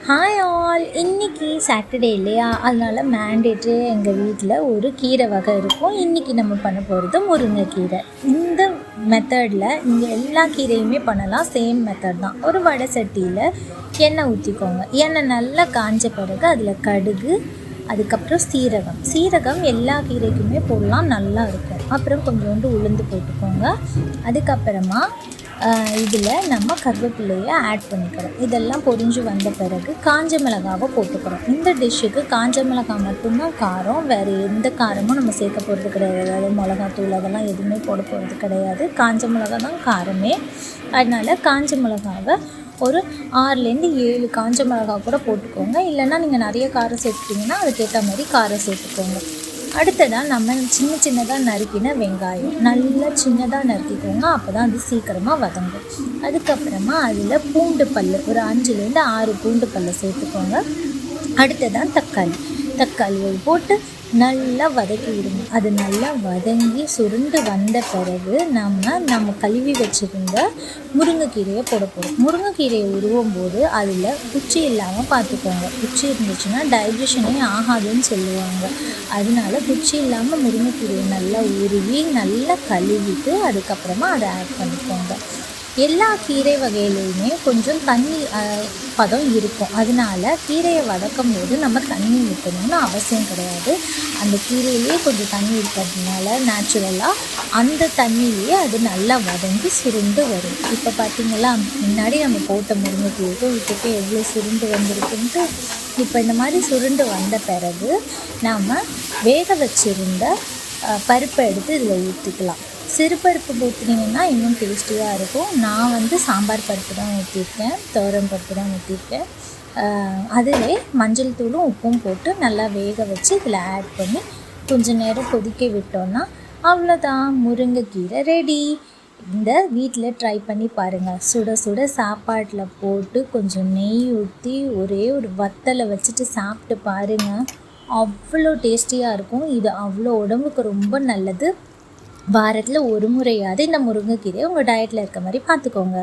Hi all, இன்றைக்கி Saturday இல்லையா, அதனால் மேண்டேட்ரி எங்கள் வீட்டில் ஒரு கீரை வகை இருக்கும். இன்றைக்கி நம்ம பண்ண போகிறது முருங்கைக்கீரை. இந்த மெத்தடில் நீங்கள் எல்லா கீரையுமே பண்ணலாம். சேம் மெத்தட் தான். ஒரு வடை சட்டியில் எண்ணெய் ஊற்றிக்கோங்க. எண்ணெய் நல்லா காஞ்ச பிறகு அதில் கடுகு, அதுக்கப்புறம் சீரகம் எல்லா கீரைக்குமே போடலாம், நல்லா இருக்கும். அப்புறம் கொஞ்சோண்டு உளுந்து போட்டுக்கோங்க. அதுக்கப்புறமா இதில் நம்ம கருவேப்பிலையை ஆட் பண்ணிக்கிறோம். இதெல்லாம் பொரிஞ்சு வந்த பிறகு காஞ்ச மிளகாவை போட்டுக்கிறோம். இந்த டிஷ்ஷுக்கு காஞ்ச மிளகாய் மட்டும்தான் காரம், வேறு எந்த காரமும் நம்ம சேர்க்க போகிறது கிடையாது. அதாவது மிளகாத்தூள் அதெல்லாம் எதுவுமே போட போகிறது கிடையாது. காஞ்ச மிளகாய் தான் காரமே. அதனால் காஞ்ச மிளகாவை ஒரு 6-7 காஞ்ச மிளகாய் கூட போட்டுக்கோங்க. இல்லைன்னா நீங்கள் நிறைய காரம் சேர்த்துட்டிங்கன்னா அதுக்கேற்ற மாதிரி காரம் சேர்த்துக்கோங்க. அடுத்ததாக நம்ம சின்னதாக நறுக்கின வெங்காயம் நல்லா சின்னதாக நறுக்கிக்கோங்க. அப்போ தான் அது சீக்கிரமாக வதங்கும். அதுக்கப்புறமா அதில் பூண்டு பல் ஒரு 5-6 பூண்டு பல்லை சேர்த்துக்கோங்க. அடுத்ததான் தக்காளியை போட்டு நல்லா வதக்கி விடுங்க. அது நல்லா வதங்கி சுருண்டு வந்த பிறகு நம்ம கழுவி வச்சுருந்த முருங்கைக்கீரையை போட போகிறோம். முருங்கைக்கீரையை உருவும் போது அதில் குச்சி இல்லாமல் பார்த்துக்கோங்க. குச்சி இருந்துச்சுன்னா டைஜஷனே ஆகாதுன்னு சொல்லுவாங்க. அதனால குச்சி இல்லாமல் முருங்கைக்கீரையை நல்லா உருவி நல்லா கழுவிட்டு அதுக்கப்புறமா அதை ஆட் பண்ணிக்கோங்க. எல்லா கீரை வகையிலையுமே கொஞ்சம் தண்ணி பதம் இருக்கும். அதனால கீரையை வதக்கும் போது நம்ம தண்ணி ஊற்றணும்னு அவசியம் கிடையாது. அந்த கீரையிலே கொஞ்சம் தண்ணி இருக்கிறதுனால நேச்சுரலாக அந்த தண்ணியிலேயே அது நல்லா வதங்கி சுருண்டு வரும். இப்போ பார்த்திங்களா, முன்னாடி நம்ம போட்ட முருங்கைக்கீரைக்கும் விட்டுட்டு எவ்வளோ சுருண்டு வந்திருக்குன்ட்டு. இப்போ இந்த மாதிரி சுருண்டு வந்த பிறகு நாம் வேக வச்சுருந்த பருப்பை எடுத்து இதில் ஊற்றிக்கலாம். சிறுபருப்பு ஊற்றினீங்கன்னா இன்னும் டேஸ்டியாக இருக்கும். நான் சாம்பார் பருப்பு தான் ஊற்றிருக்கேன், துவரம் பருப்பு தான் ஊற்றிருக்கேன். அதிலே மஞ்சள் தூளும் உப்பும் போட்டு நல்லா வேக வச்சு இதில் ஆட் பண்ணி கொஞ்சம் நேரம் கொதிக்க விட்டோன்னா அவ்வளோதான், முருங்கைக்கீரை ரெடி. இந்த வீட்டில் ட்ரை பண்ணி பாருங்கள். சுட சுட சாப்பாட்டில் போட்டு கொஞ்சம் நெய் ஊற்றி ஒரே ஒரு வத்தலை வச்சுட்டு சாப்பிட்டு பாருங்கள். அவ்வளோ டேஸ்டியாக இருக்கும். இது அவ்வளோ உடம்புக்கு ரொம்ப நல்லது. வாரத்தில் ஒரு முறையாவது இந்த முருங்கைக்கீரையை உங்கள் டயட்டில் இருக்க மாதிரி பார்த்துக்கோங்க.